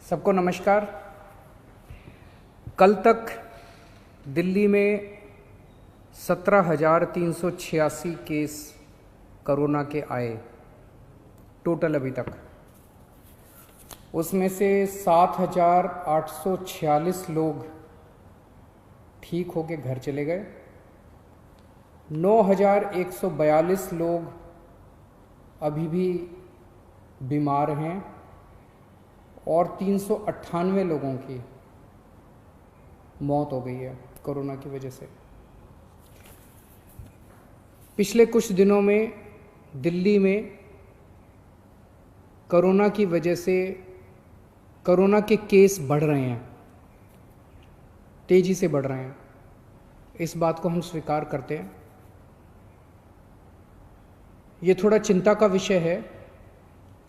सबको नमस्कार। कल तक दिल्ली में 17,386 केस कोरोना के आए टोटल अभी तक। उसमें से 7,846 लोग ठीक होके घर चले गए। 9,142 लोग अभी भी बीमार हैं और 398 लोगों की मौत हो गई है कोरोना की वजह से। पिछले कुछ दिनों में दिल्ली में कोरोना की वजह से कोरोना के केस बढ़ रहे हैं, तेज़ी से बढ़ रहे हैं। इस बात को हम स्वीकार करते हैं। ये थोड़ा चिंता का विषय है,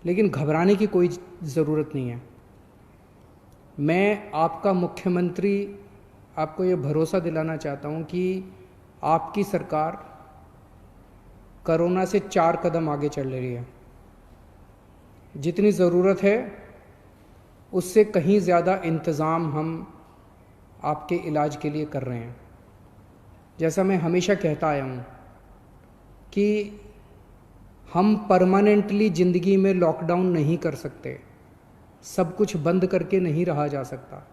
लेकिन घबराने की कोई ज़रूरत नहीं है। मैं आपका मुख्यमंत्री आपको ये भरोसा दिलाना चाहता हूँ कि आपकी सरकार कोरोना से 4 कदम आगे चल रही है। जितनी ज़रूरत है उससे कहीं ज़्यादा इंतज़ाम हम आपके इलाज के लिए कर रहे हैं। जैसा मैं हमेशा कहता आया हूँ कि हम परमानेंटली ज़िंदगी में लॉकडाउन नहीं कर सकते, सब कुछ बंद करके नहीं रहा जा सकता।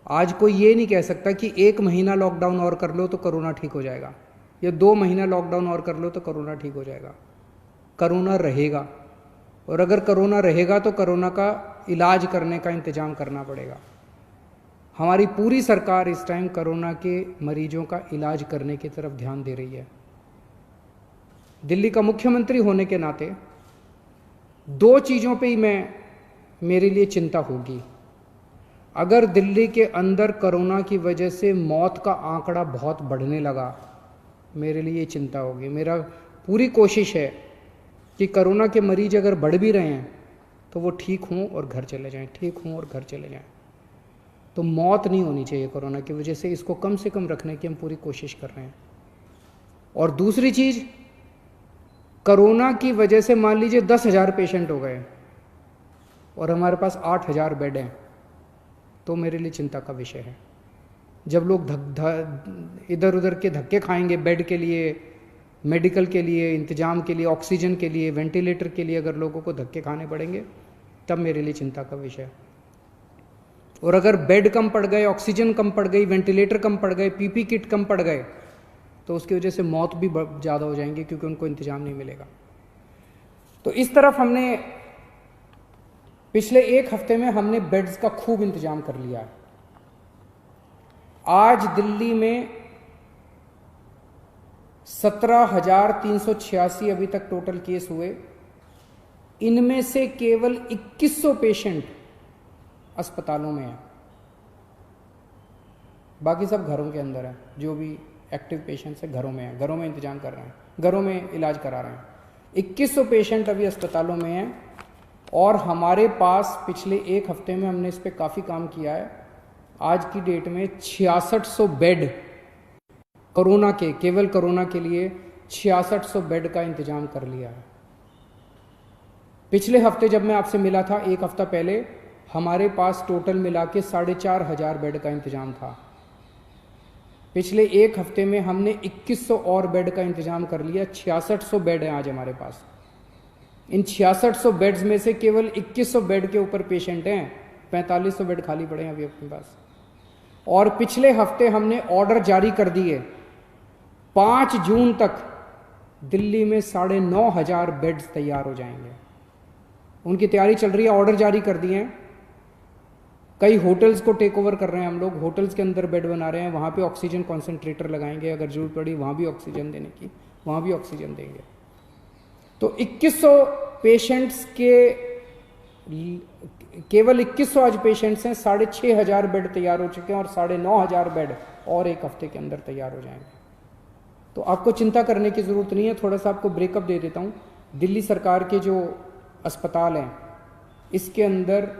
आज कोई ये नहीं कह सकता कि 1 महीना लॉकडाउन और कर लो तो कोरोना ठीक हो जाएगा, या 2 महीना लॉकडाउन और कर लो तो कोरोना ठीक हो जाएगा। कोरोना रहेगा, और अगर कोरोना रहेगा तो कोरोना का इलाज करने का इंतज़ाम करना पड़ेगा। हमारी पूरी सरकार इस टाइम कोरोना के मरीजों का इलाज करने की तरफ ध्यान दे रही है। दिल्ली का मुख्यमंत्री होने के नाते 2 चीज़ों पे ही मेरे लिए चिंता होगी। अगर दिल्ली के अंदर कोरोना की वजह से मौत का आंकड़ा बहुत बढ़ने लगा, मेरे लिए चिंता होगी। मेरा पूरी कोशिश है कि कोरोना के मरीज अगर बढ़ भी रहे हैं तो वो ठीक हों और घर चले जाएं, ठीक हों और घर चले जाएं। तो मौत नहीं होनी चाहिए कोरोना की वजह से। इसको कम से कम रखने की हम पूरी कोशिश कर रहे हैं। और दूसरी चीज़, कोरोना की वजह से मान लीजिए 10,000 पेशेंट हो गए और हमारे पास 8,000 बेड हैं, तो मेरे लिए चिंता का विषय है। जब लोग इधर उधर के धक्के खाएंगे बेड के लिए, मेडिकल के लिए, इंतजाम के लिए, ऑक्सीजन के लिए, वेंटिलेटर के लिए अगर लोगों को धक्के खाने पड़ेंगे, तब मेरे लिए चिंता का विषय है। और अगर बेड कम पड़ गए, ऑक्सीजन कम पड़ गई, वेंटिलेटर कम पड़ गए, पीपी किट कम पड़ गए, तो उसकी वजह से मौत भी ज़्यादा हो जाएंगी, क्योंकि उनको इंतजाम नहीं मिलेगा। तो इस तरफ हमने पिछले 1 हफ्ते में हमने बेड्स का खूब इंतजाम कर लिया है। आज दिल्ली में 17,386 अभी तक टोटल केस हुए। इनमें से केवल 2100 पेशेंट अस्पतालों में हैं, बाकी सब घरों के अंदर है। जो भी एक्टिव पेशेंट्स है घरों में है, घरों में इंतजाम कर रहे हैं, घरों में इलाज करा रहे हैं। 2100 पेशेंट अभी अस्पतालों में हैं। और हमारे पास पिछले 1 हफ्ते में हमने इस पर काफ़ी काम किया है। आज की डेट में 6600 बेड कोरोना के, केवल कोरोना के लिए 6600 बेड का इंतजाम कर लिया है। पिछले हफ्ते जब मैं आपसे मिला था, 1 हफ्ता पहले, हमारे पास टोटल मिला के 4,500 बेड का इंतजाम था। पिछले 1 हफ्ते में हमने 2100 और बेड का इंतजाम कर लिया। 6600 बेड हैं आज हमारे पास। इन 6600 बेड्स में से केवल 2100 बेड के ऊपर पेशेंट हैं, 4500 बेड खाली पड़े हैं अभी अपने पास। और पिछले हफ्ते हमने ऑर्डर जारी कर दिए, 5 जून तक दिल्ली में 9,500 बेड्स तैयार हो जाएंगे। उनकी तैयारी चल रही है, ऑर्डर जारी कर दिए हैं। कई होटल्स को टेक ओवर कर रहे हैं हम लोग, होटल्स के अंदर बेड बना रहे हैं। वहाँ पे ऑक्सीजन कॉन्सेंट्रेटर लगाएंगे, अगर जरूरत पड़ी वहाँ भी ऑक्सीजन देने की, वहाँ भी ऑक्सीजन देंगे। तो 2100 पेशेंट्स के, केवल 2100 आज पेशेंट्स हैं। 6,500 बेड तैयार हो चुके हैं और 9,500 बेड और 1 हफ्ते के अंदर तैयार हो जाएंगे। तो आपको चिंता करने की ज़रूरत नहीं है। थोड़ा सा आपको ब्रेकअप दे देता हूँ। दिल्ली सरकार के जो अस्पताल हैं, इसके अंदर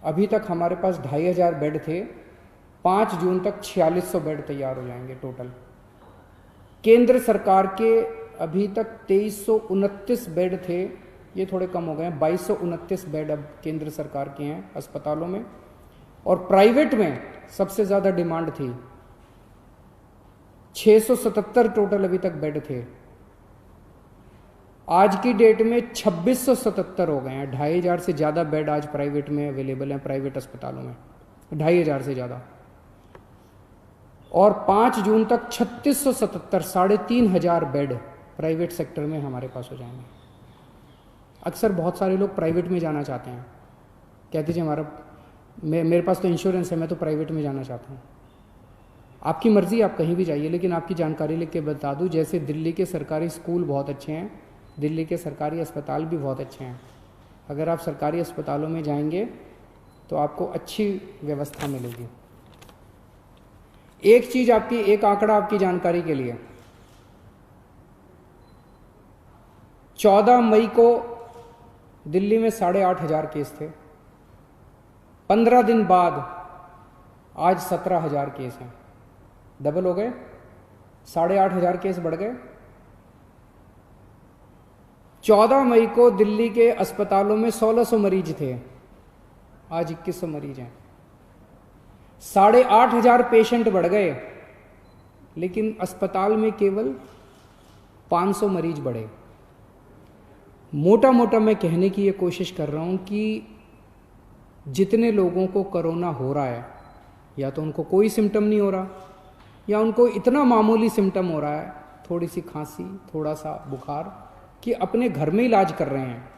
अभी तक हमारे पास 2,500 बेड थे। 5 जून तक 4600 बेड तैयार हो जाएंगे टोटल। केंद्र सरकार के अभी तक 2329 बेड थे, ये थोड़े कम हो गए हैं। 2229 बेड अब केंद्र सरकार के हैं अस्पतालों में, और प्राइवेट में सबसे ज़्यादा डिमांड थी। 677 टोटल अभी तक बेड थे, आज की डेट में 2677 हो गए हैं। 2500 से ज़्यादा बेड आज प्राइवेट में अवेलेबल हैं, प्राइवेट अस्पतालों में 2500 से ज़्यादा। और 5 जून तक 3677, 3500 बेड प्राइवेट सेक्टर में हमारे पास हो जाएंगे। अक्सर बहुत सारे लोग प्राइवेट में जाना चाहते हैं, कहते जी मेरे पास तो इंश्योरेंस है, मैं तो प्राइवेट में जाना चाहता हूँ। आपकी मर्ज़ी, आप कहीं भी जाइए, लेकिन आपकी जानकारी लिख के बता दूँ, जैसे दिल्ली के सरकारी स्कूल बहुत अच्छे हैं, दिल्ली के सरकारी अस्पताल भी बहुत अच्छे हैं। अगर आप सरकारी अस्पतालों में जाएंगे तो आपको अच्छी व्यवस्था मिलेगी। एक आंकड़ा आपकी जानकारी के लिए, 14 मई को दिल्ली में 8,500 केस थे। 15 दिन बाद आज 17,000 केस हैं, डबल हो गए, 8,500 केस बढ़ गए। 14 मई को दिल्ली के अस्पतालों में 1600 मरीज थे, आज 2100 मरीज हैं। 8,500 पेशेंट बढ़ गए, लेकिन अस्पताल में केवल 500 मरीज बढ़े। मोटा मोटा मैं कहने की ये कोशिश कर रहा हूं कि जितने लोगों को कोरोना हो रहा है, या तो उनको कोई सिम्टम नहीं हो रहा, या उनको इतना मामूली सिम्टम हो रहा है, थोड़ी सी खांसी, थोड़ा सा बुखार, कि अपने घर में इलाज कर रहे हैं।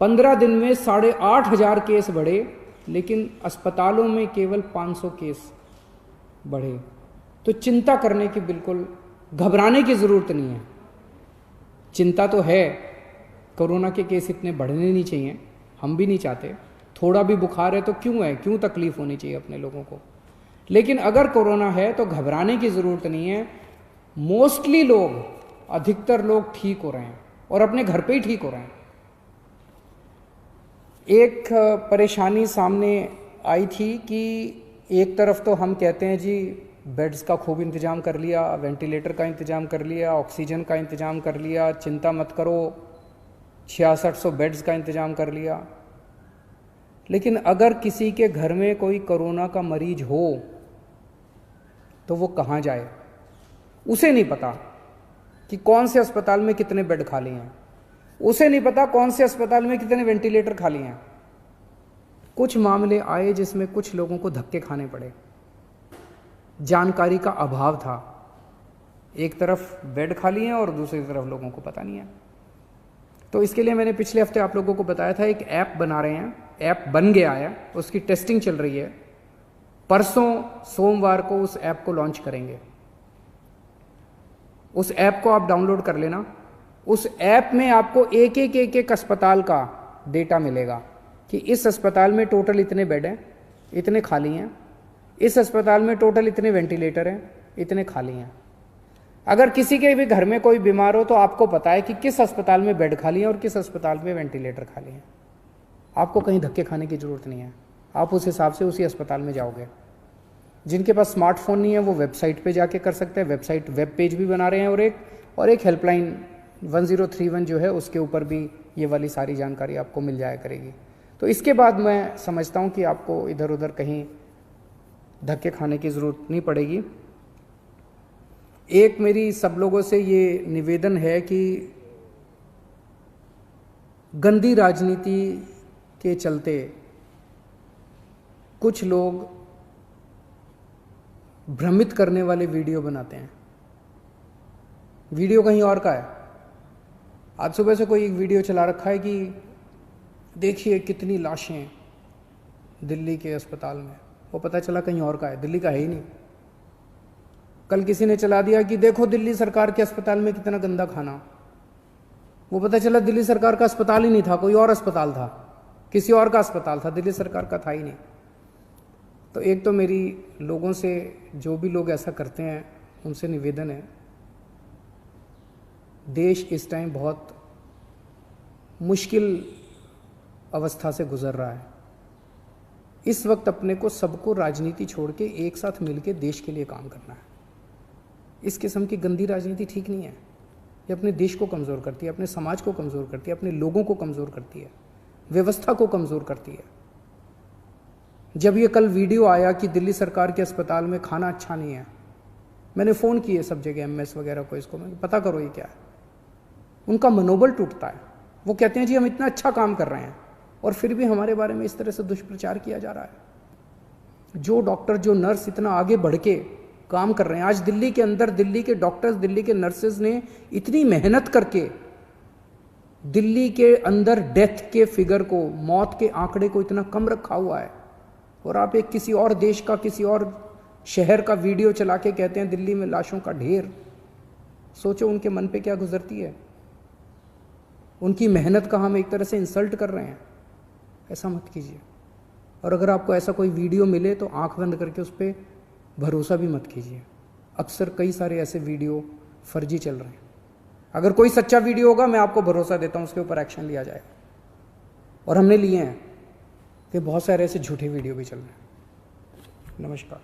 15 दिन में 8,500 केस बढ़े, लेकिन अस्पतालों में केवल 500 केस बढ़े। तो चिंता करने की, बिल्कुल घबराने की ज़रूरत नहीं है। चिंता तो है, कोरोना के केस इतने बढ़ने नहीं चाहिए, हम भी नहीं चाहते। थोड़ा भी बुखार है तो क्यों तकलीफ होनी चाहिए अपने लोगों को। लेकिन अगर कोरोना है तो घबराने की ज़रूरत नहीं है। मोस्टली लोग, अधिकतर लोग ठीक हो रहे हैं और अपने घर पे ही ठीक हो रहे हैं। एक परेशानी सामने आई थी कि एक तरफ तो हम कहते हैं जी बेड्स का खूब इंतज़ाम कर लिया, वेंटिलेटर का इंतज़ाम कर लिया, ऑक्सीजन का इंतज़ाम कर लिया, चिंता मत करो, 6600 बेड्स का इंतज़ाम कर लिया। लेकिन अगर किसी के घर में कोई कोरोना का मरीज हो तो वो कहाँ जाए, उसे नहीं पता कि कौन से अस्पताल में कितने बेड खाली हैं, उसे नहीं पता कौन से अस्पताल में कितने वेंटिलेटर खाली हैं। कुछ मामले आए जिसमें कुछ लोगों को धक्के खाने पड़े, जानकारी का अभाव था। एक तरफ बेड खाली हैं और दूसरी तरफ लोगों को पता नहीं है। तो इसके लिए मैंने पिछले हफ्ते आप लोगों को बताया था, एक ऐप बना रहे हैं, ऐप बन गया है, उसकी टेस्टिंग चल रही है। परसों सोमवार को उस ऐप को लॉन्च करेंगे। उस ऐप को आप डाउनलोड कर लेना। उस ऐप में आपको एक अस्पताल का डेटा मिलेगा कि इस अस्पताल में टोटल इतने बेड हैं, इतने खाली हैं, इस अस्पताल में टोटल इतने वेंटिलेटर हैं, इतने खाली हैं। अगर किसी के भी घर में कोई बीमार हो तो आपको पता है कि किस अस्पताल में बेड खाली है और किस अस्पताल में वेंटिलेटर खाली है। आपको कहीं धक्के खाने की ज़रूरत नहीं है, आप उस हिसाब से उसी अस्पताल में जाओगे। जिनके पास स्मार्टफोन नहीं है वो वेबसाइट पे जाके कर सकते हैं। वेबसाइट वेब पेज भी बना रहे हैं, और एक हेल्पलाइन 1031 जो है उसके ऊपर भी ये वाली सारी जानकारी आपको मिल जाया करेगी। तो इसके बाद मैं समझता हूँ कि आपको इधर उधर कहीं धक्के खाने की ज़रूरत नहीं पड़ेगी। एक मेरी सब लोगों से ये निवेदन है कि गंदी राजनीति के चलते कुछ लोग भ्रमित करने वाले वीडियो बनाते हैं। वीडियो कहीं और का है। आज सुबह से कोई एक वीडियो चला रखा है कि देखिए कितनी लाशें दिल्ली के अस्पताल में, वो पता चला कहीं और का है, दिल्ली का है ही नहीं। कल किसी ने चला दिया कि देखो दिल्ली सरकार के अस्पताल में कितना गंदा खाना, वो पता चला दिल्ली सरकार का अस्पताल ही नहीं था, कोई और अस्पताल था, किसी और का अस्पताल था, दिल्ली सरकार का था ही नहीं। तो एक तो मेरी लोगों से, जो भी लोग ऐसा करते हैं उनसे निवेदन है, देश इस टाइम बहुत मुश्किल अवस्था से गुजर रहा है। इस वक्त अपने को सबको राजनीति छोड़ के एक साथ मिलकर देश के लिए काम करना है। इस किस्म की गंदी राजनीति ठीक नहीं है। ये अपने देश को कमज़ोर करती है, अपने समाज को कमज़ोर करती है, अपने लोगों को कमज़ोर करती है, व्यवस्था को कमज़ोर करती है। जब ये कल वीडियो आया कि दिल्ली सरकार के अस्पताल में खाना अच्छा नहीं है, मैंने फ़ोन किए सब जगह एमएस वगैरह को, इसको मैं पता करो ये क्या है। उनका मनोबल टूटता है। वो कहते हैं जी हम इतना अच्छा काम कर रहे हैं और फिर भी हमारे बारे में इस तरह से दुष्प्रचार किया जा रहा है। जो डॉक्टर, जो नर्स इतना आगे बढ़ के काम कर रहे हैं, आज दिल्ली के अंदर दिल्ली के डॉक्टर्स, दिल्ली के नर्सेज ने इतनी मेहनत करके दिल्ली के अंदर डेथ के फिगर को, मौत के आंकड़े को इतना कम रखा हुआ है, और आप एक किसी और देश का, किसी और शहर का वीडियो चला के कहते हैं दिल्ली में लाशों का ढेर। सोचो उनके मन पे क्या गुजरती है। उनकी मेहनत का हम एक तरह से इंसल्ट कर रहे हैं। ऐसा मत कीजिए। और अगर आपको ऐसा कोई वीडियो मिले तो आंख बंद करके उस पर भरोसा भी मत कीजिए। अक्सर कई सारे ऐसे वीडियो फर्जी चल रहे हैं। अगर कोई सच्चा वीडियो होगा मैं आपको भरोसा देता हूँ उसके ऊपर एक्शन लिया जाएगा, और हमने लिए हैं कि बहुत सारे ऐसे झूठे वीडियो भी चल रहे हैं। नमस्कार।